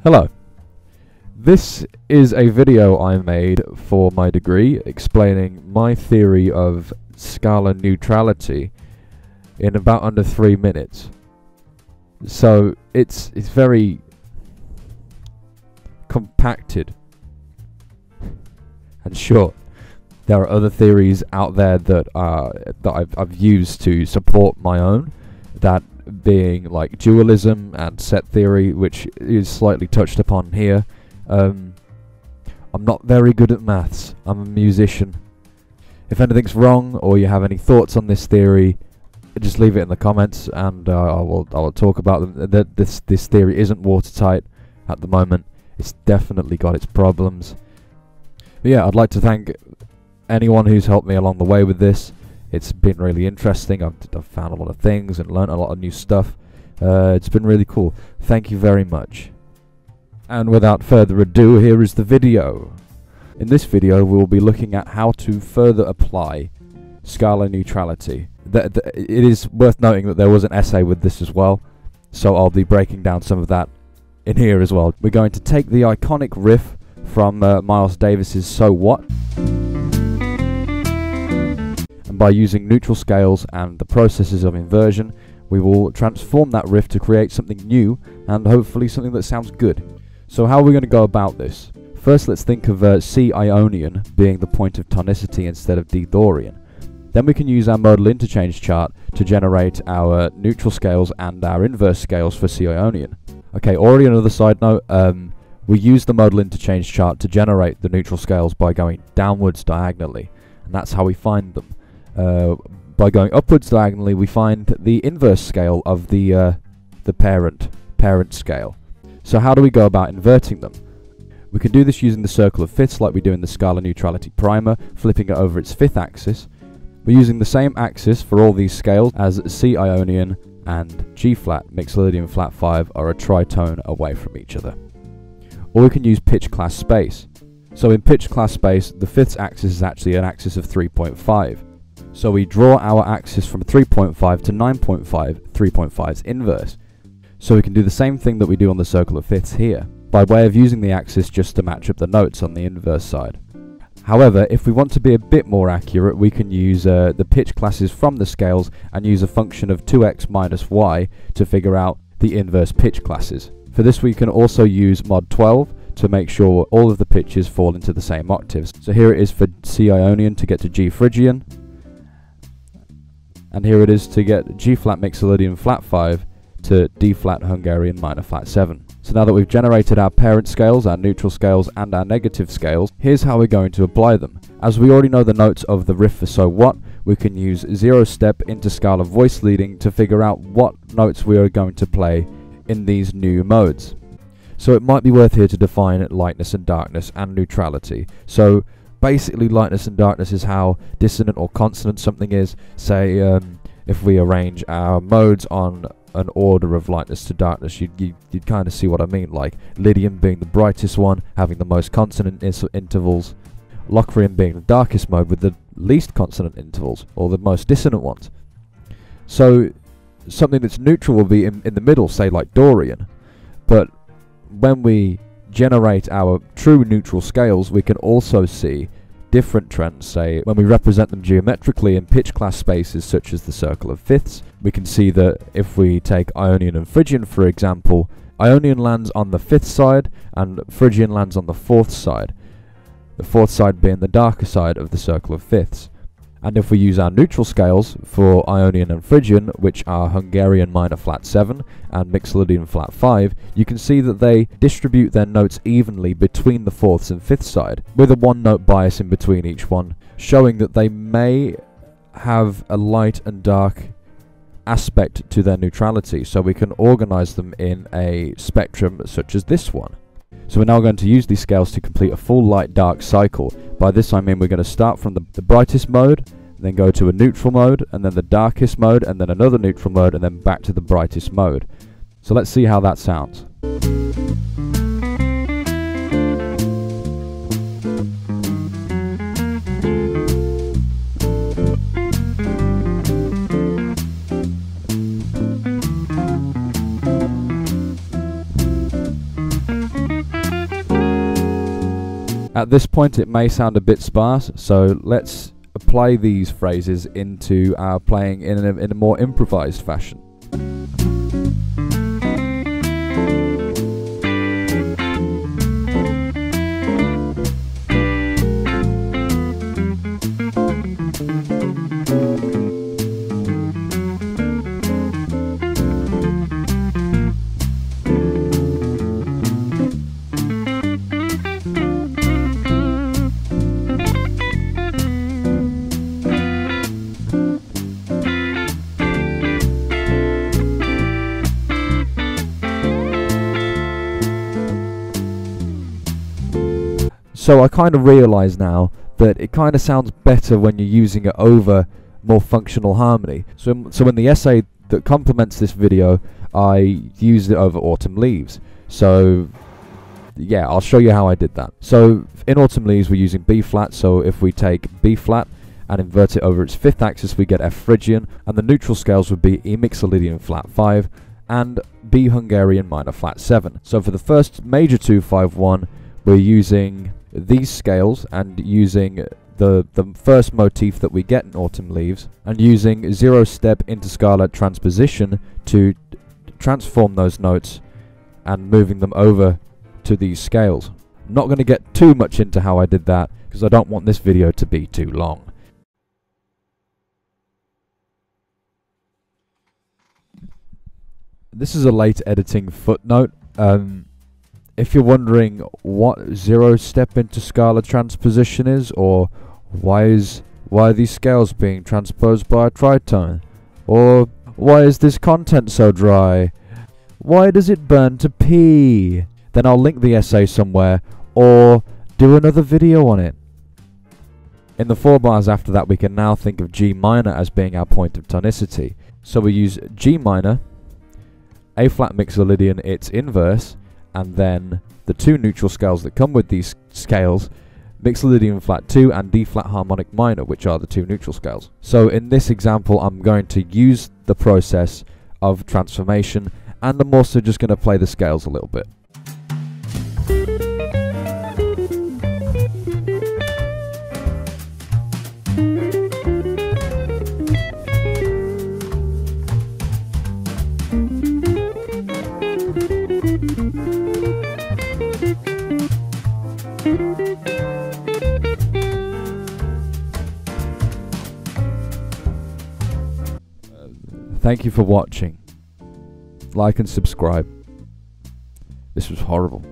Hello. This is a video I made for my degree explaining my theory of scalar neutrality in about under 3 minutes. So it's very compacted and short. There are other theories out there that I've used to support my own, that being like dualism and set theory, which is slightly touched upon here. I'm not very good at maths. I'm a musician. If anything's wrong or you have any thoughts on this theory, just leave it in the comments and I will talk about them. This theory isn't watertight at the moment. It's definitely got its problems. But yeah, I'd like to thank anyone who's helped me along the way with this. It's been really interesting. I've found a lot of things and learned a lot of new stuff. It's been really cool. Thank you very much. And without further ado, here is the video. In this video, we'll be looking at how to further apply scalar neutrality. It is worth noting that there was an essay with this as well, so I'll be breaking down some of that in here as well. We're going to take the iconic riff from Miles Davis's So What, and by using neutral scales and the processes of inversion, we will transform that riff to create something new and hopefully something that sounds good. So how are we going to go about this? First, let's think of C Ionian being the point of tonicity instead of D Dorian. Then we can use our modal interchange chart to generate our neutral scales and our inverse scales for C Ionian. Okay, already another side note, we use the modal interchange chart to generate the neutral scales by going downwards diagonally, and that's how we find them. By going upwards diagonally, we find the inverse scale of the parent scale. So how do we go about inverting them? We can do this using the circle of fifths like we do in the scalar neutrality primer, flipping it over its fifth axis. We're using the same axis for all these scales, as C Ionian and G flat, Mixolydian flat 5 are a tritone away from each other. Or we can use pitch class space. So in pitch class space, the fifths axis is actually an axis of 3.5. So we draw our axis from 3.5 to 9.5, 3.5's inverse. So we can do the same thing that we do on the circle of fifths here, by way of using the axis just to match up the notes on the inverse side. However, if we want to be a bit more accurate, we can use the pitch classes from the scales and use a function of 2x minus y to figure out the inverse pitch classes. For this we can also use mod 12 to make sure all of the pitches fall into the same octaves. So here it is for C Ionian to get to G Phrygian, and here it is to get G flat Mixolydian flat 5 to D flat Hungarian minor flat 7. So now that we've generated our parent scales, our neutral scales and our negative scales, here's how we're going to apply them. As we already know the notes of the riff for So What, we can use zero step interscalar voice leading to figure out what notes we are going to play in these new modes. So it might be worth here to define lightness and darkness and neutrality. So basically lightness and darkness is how dissonant or consonant something is. Say if we arrange our modes on an order of lightness to darkness, you'd kind of see what I mean, like Lydian being the brightest one, having the most consonant intervals, Locrian being the darkest mode with the least consonant intervals, or the most dissonant ones. So something that's neutral will be in the middle, say like Dorian, but when we generate our true neutral scales, we can also see different trends. Say when we represent them geometrically in pitch class spaces such as the circle of fifths, we can see that if we take Ionian and Phrygian for example, Ionian lands on the fifth side and Phrygian lands on the fourth side, the fourth side being the darker side of the circle of fifths. And if we use our neutral scales for Ionian and Phrygian, which are Hungarian minor flat 7 and Mixolydian flat 5, you can see that they distribute their notes evenly between the fourths and fifth side, with a one note bias in between each one, showing that they may have a light and dark aspect to their neutrality, so we can organize them in a spectrum such as this one. So we're now going to use these scales to complete a full light-dark cycle. By this I mean we're going to start from the brightest mode, then go to a neutral mode, and then the darkest mode, and then another neutral mode, and then back to the brightest mode. So let's see how that sounds. At this point it may sound a bit sparse, so let's apply these phrases into our playing in a more improvised fashion. So I kind of realise now that it kind of sounds better when you're using it over more functional harmony. So in the essay that complements this video, I used it over Autumn Leaves. So yeah, I'll show you how I did that. So in Autumn Leaves we're using B flat, so if we take B flat and invert it over its fifth axis we get F Phrygian, and the neutral scales would be E Mixolydian flat 5 and B Hungarian minor flat 7. So for the first major 2-5-1 we're using these scales and using the first motif that we get in Autumn Leaves and using zero-step interscalar transposition to transform those notes and moving them over to these scales. I'm not going to get too much into how I did that because I don't want this video to be too long. This is a late editing footnote. If you're wondering what zero-step interscalar transposition is, or why are these scales being transposed by a tritone, or why is this content so dry, why does it burn to P, then I'll link the essay somewhere or do another video on it. In the 4 bars after that we can now think of G minor as being our point of tonicity. So we use G minor, A flat Mixolydian its inverse, and then the two neutral scales that come with these scales, Mixolydian flat 2 and D flat harmonic minor, which are the two neutral scales. So in this example I'm going to use the process of transformation, and I'm also just going to play the scales a little bit. Thank you for watching. Like and subscribe. This was horrible.